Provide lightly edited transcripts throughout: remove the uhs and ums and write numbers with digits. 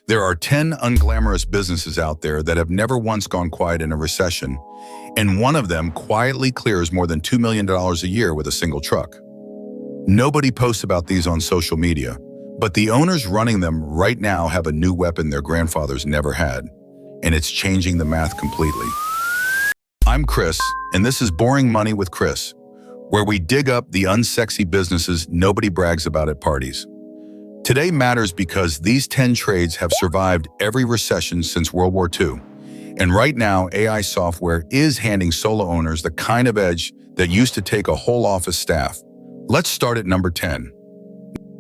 There are 10 unglamorous businesses out there that have never once gone quiet in a recession, and one of them quietly clears more than $2 million a year with a single truck. Nobody posts about these on social media, but the owners running them right now have a new weapon their grandfathers never had, and it's changing the math completely. I'm Chris, and this is Boring Money with Chris, where we dig up the unsexy businesses nobody brags about at parties. Today matters because these 10 trades have survived every recession since World War II. And right now, AI software is handing solo owners the kind of edge that used to take a whole office staff. Let's start at number 10.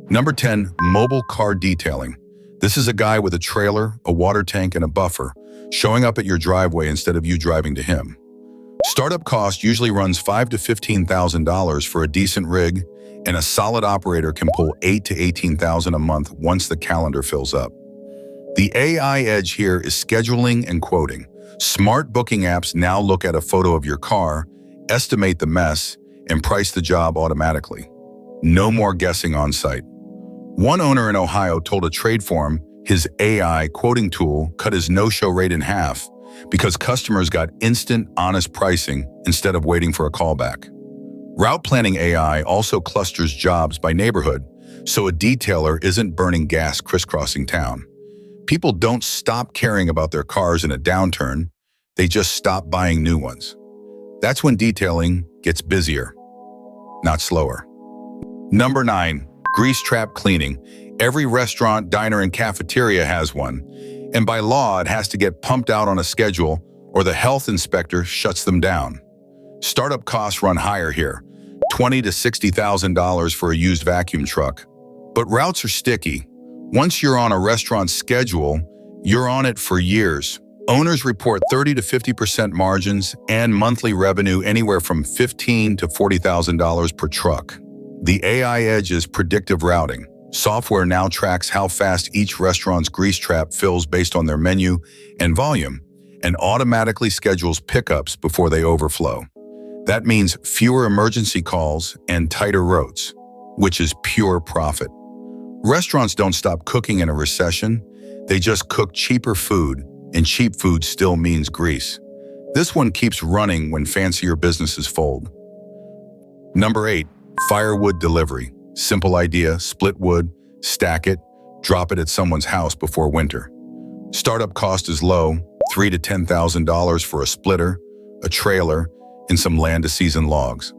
Number 10, mobile car detailing. This is a guy with a trailer, a water tank, and a buffer, showing up at your driveway instead of you driving to him. Startup cost usually runs $5,000 to $15,000 for a decent rig, and a solid operator can pull $8,000 to $18,000 a month once the calendar fills up. The AI edge here is scheduling and quoting. Smart booking apps now look at a photo of your car, estimate the mess, and price the job automatically. No more guessing on site. One owner in Ohio told a trade forum his AI quoting tool cut his no-show rate in half because customers got instant, honest pricing instead of waiting for a callback. Route planning AI also clusters jobs by neighborhood, so a detailer isn't burning gas crisscrossing town. People don't stop caring about their cars in a downturn, they just stop buying new ones. That's when detailing gets busier, not slower. Number 9, grease trap cleaning. Every restaurant, diner, and cafeteria has one, and by law it has to get pumped out on a schedule or the health inspector shuts them down. Startup costs run higher here, $20,000 to $60,000 for a used vacuum truck. But routes are sticky. Once you're on a restaurant schedule, you're on it for years. Owners report 30% to 50% margins and monthly revenue anywhere from $15,000 to $40,000 per truck. The AI edge is predictive routing. Software now tracks how fast each restaurant's grease trap fills based on their menu and volume, and automatically schedules pickups before they overflow. That means fewer emergency calls and tighter roads, which is pure profit. Restaurants don't stop cooking in a recession, they just cook cheaper food, and cheap food still means grease. This one keeps running when fancier businesses fold. Number 8, firewood delivery. Simple idea, split wood, stack it, drop it at someone's house before winter. Startup cost is low, $3,000 to $10,000 for a splitter, a trailer, and some land-to-season logs.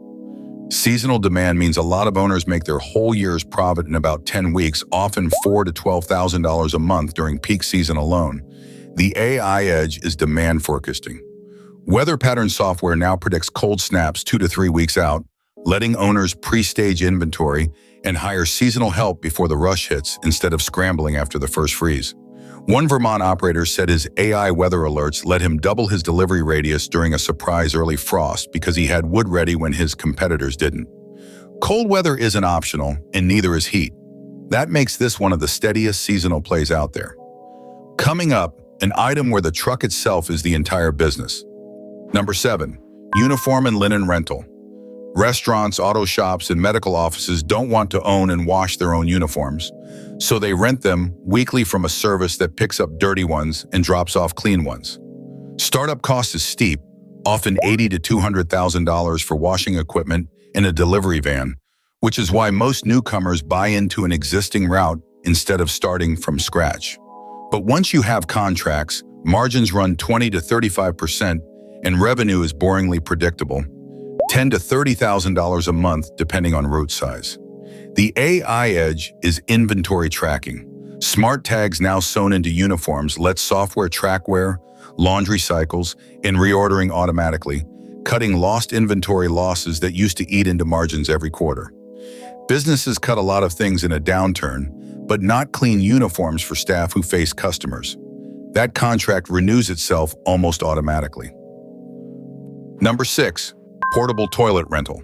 Seasonal demand means a lot of owners make their whole year's profit in about 10 weeks, often $4,000 to $12,000 a month during peak season alone. The AI edge is demand forecasting. Weather pattern software now predicts cold snaps 2 to 3 weeks out, letting owners pre-stage inventory and hire seasonal help before the rush hits instead of scrambling after the first freeze. One Vermont operator said his AI weather alerts let him double his delivery radius during a surprise early frost because he had wood ready when his competitors didn't. Cold weather isn't optional, and neither is heat. That makes this one of the steadiest seasonal plays out there. Coming up, an item where the truck itself is the entire business. Number 7, uniform and linen rental. Restaurants, auto shops, and medical offices don't want to own and wash their own uniforms, so they rent them weekly from a service that picks up dirty ones and drops off clean ones. Startup cost is steep, often $80,000 to $200,000 for washing equipment in a delivery van, which is why most newcomers buy into an existing route instead of starting from scratch. But once you have contracts, margins run 20% to 35%, and revenue is boringly predictable, $10,000 to $30,000 a month depending on route size. The AI edge is inventory tracking. Smart tags now sewn into uniforms let software track wear, laundry cycles, and reordering automatically, cutting lost inventory losses that used to eat into margins every quarter. Businesses cut a lot of things in a downturn, but not clean uniforms for staff who face customers. That contract renews itself almost automatically. Number 6, portable toilet rental.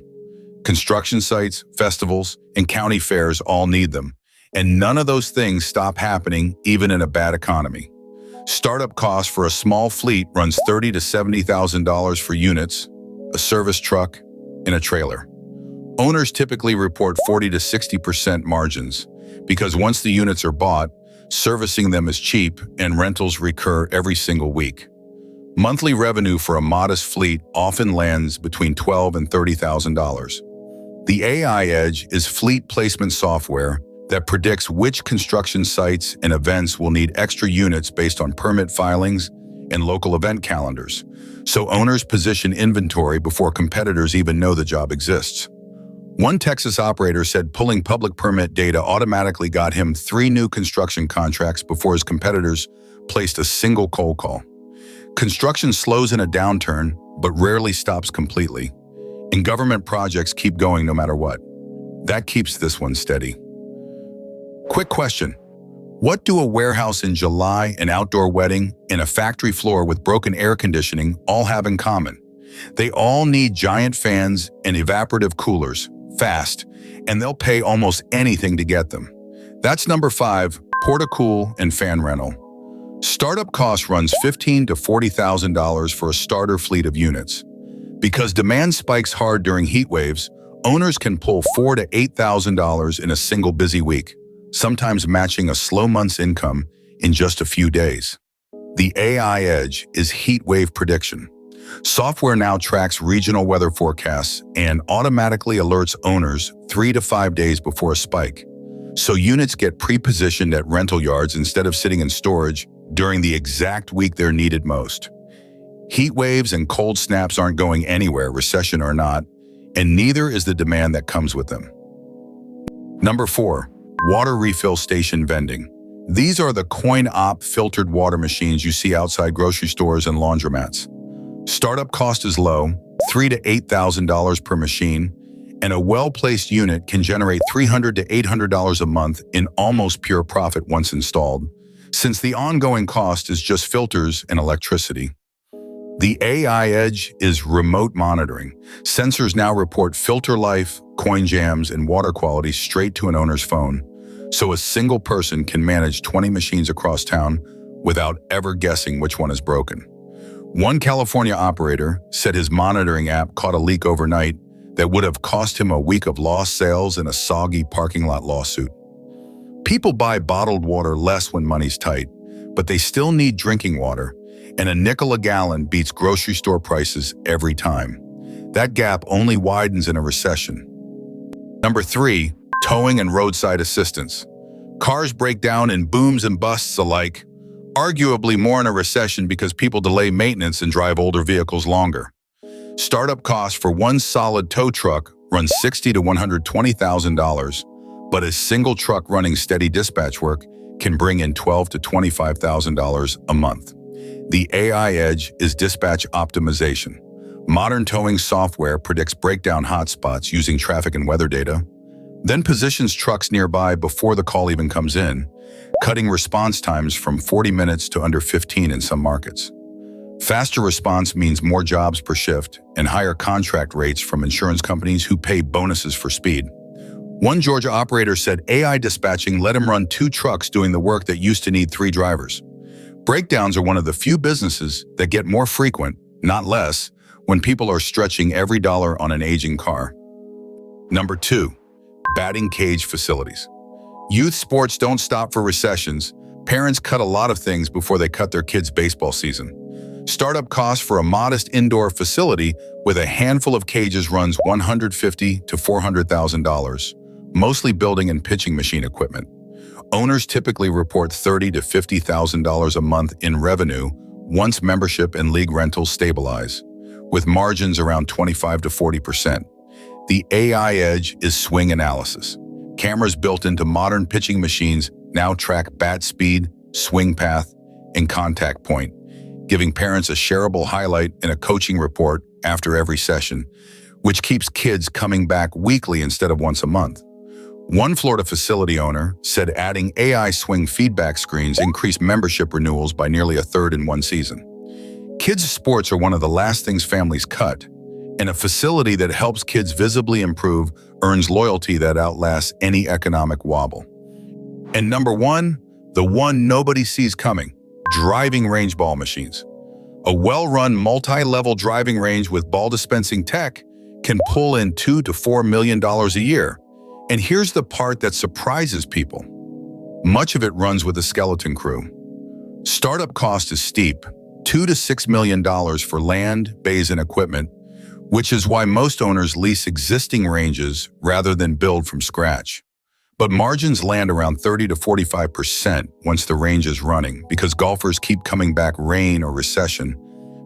Construction sites, festivals, and county fairs all need them, and none of those things stop happening even in a bad economy. Startup cost for a small fleet runs $30,000 to $70,000 for units, a service truck, and a trailer. Owners typically report 40% to 60% margins because once the units are bought, Servicing them is cheap, and rentals recur every single week. Monthly revenue for a modest fleet often lands between $12,000 and $30,000. The AI Edge is fleet placement software that predicts which construction sites and events will need extra units based on permit filings and local event calendars, so owners position inventory before competitors even know the job exists. One Texas operator said pulling public permit data automatically got him 3 new construction contracts before his competitors placed a single cold call. Construction slows in a downturn, but rarely stops completely, and government projects keep going no matter what. That keeps this one steady. Quick question. What do a warehouse in July, an outdoor wedding, and a factory floor with broken air conditioning all have in common? They all need giant fans and evaporative coolers, fast, and they'll pay almost anything to get them. That's number 5, Porta-Cool and fan rental. Startup cost runs $15,000 to $40,000 for a starter fleet of units. Because demand spikes hard during heat waves, owners can pull $4,000 to $8,000 in a single busy week, sometimes matching a slow month's income in just a few days. The AI Edge is heat wave prediction. Software now tracks regional weather forecasts and automatically alerts owners 3 to 5 days before a spike. So units get pre-positioned at rental yards instead of sitting in storage during the exact week they're needed most. Heat waves and cold snaps aren't going anywhere, recession or not, and neither is the demand that comes with them. Number 4, water refill station vending. These are the coin-op filtered water machines you see outside grocery stores and laundromats. Startup cost is low, $3,000 to $8,000 per machine, and a well-placed unit can generate $300 to $800 a month in almost pure profit once installed, since the ongoing cost is just filters and electricity. The AI Edge is remote monitoring. Sensors now report filter life, coin jams, and water quality straight to an owner's phone, so a single person can manage 20 machines across town without ever guessing which one is broken. One California operator said his monitoring app caught a leak overnight that would have cost him a week of lost sales and a soggy parking lot lawsuit. People buy bottled water less when money's tight, but they still need drinking water, and a nickel a gallon beats grocery store prices every time. That gap only widens in a recession. Number 3, towing and roadside assistance. Cars break down in booms and busts alike, arguably more in a recession because people delay maintenance and drive older vehicles longer. Startup costs for one solid tow truck run $60,000 to $120,000, but a single truck running steady dispatch work can bring in $12,000 to $25,000 a month. The AI Edge is dispatch optimization. Modern towing software predicts breakdown hotspots using traffic and weather data, then positions trucks nearby before the call even comes in, cutting response times from 40 minutes to under 15 in some markets. Faster response means more jobs per shift and higher contract rates from insurance companies who pay bonuses for speed. One Georgia operator said AI dispatching let him run 2 trucks doing the work that used to need 3 drivers. Breakdowns are one of the few businesses that get more frequent, not less, when people are stretching every dollar on an aging car. Number 2, batting cage facilities. Youth sports don't stop for recessions. Parents cut a lot of things before they cut their kids' baseball season. Startup costs for a modest indoor facility with a handful of cages runs $150,000 to $400,000, mostly building and pitching machine equipment. Owners typically report $30,000 to $50,000 a month in revenue once membership and league rentals stabilize, with margins around 25% to 40%. The AI Edge is swing analysis. Cameras built into modern pitching machines now track bat speed, swing path, and contact point, giving parents a shareable highlight in a coaching report after every session, which keeps kids coming back weekly instead of once a month. One Florida facility owner said adding AI swing feedback screens increased membership renewals by nearly a third in one season. Kids' sports are one of the last things families cut, and a facility that helps kids visibly improve earns loyalty that outlasts any economic wobble. And number 1, the one nobody sees coming, driving range ball machines. A well-run multi-level driving range with ball dispensing tech can pull in $2 to $4 million a year. And here's the part that surprises people. Much of it runs with a skeleton crew. Startup cost is steep, $2 to $6 million for land, bays, and equipment, which is why most owners lease existing ranges rather than build from scratch. But margins land around 30 to 45% once the range is running because golfers keep coming back rain or recession,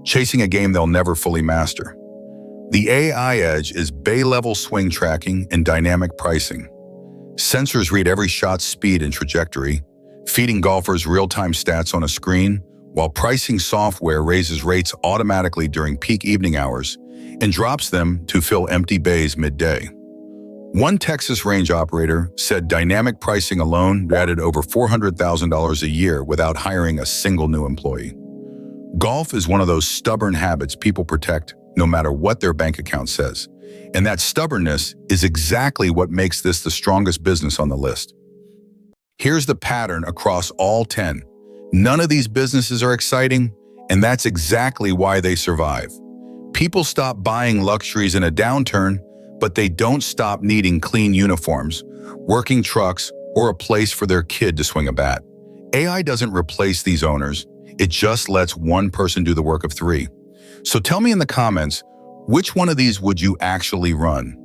chasing a game they'll never fully master. The AI edge is bay-level swing tracking and dynamic pricing. Sensors read every shot's speed and trajectory, feeding golfers real-time stats on a screen, while pricing software raises rates automatically during peak evening hours and drops them to fill empty bays midday. One Texas range operator said dynamic pricing alone added over $400,000 a year without hiring a single new employee. Golf is one of those stubborn habits people protect no matter what their bank account says. And that stubbornness is exactly what makes this the strongest business on the list. Here's the pattern across all 10. None of these businesses are exciting, and that's exactly why they survive. People stop buying luxuries in a downturn, but they don't stop needing clean uniforms, working trucks, or a place for their kid to swing a bat. AI doesn't replace these owners. It just lets one person do the work of three. So tell me in the comments, which one of these would you actually run?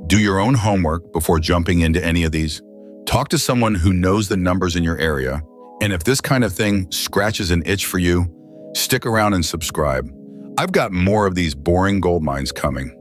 Do your own homework before jumping into any of these. Talk to someone who knows the numbers in your area. And if this kind of thing scratches an itch for you, stick around and subscribe. I've got more of these boring gold mines coming.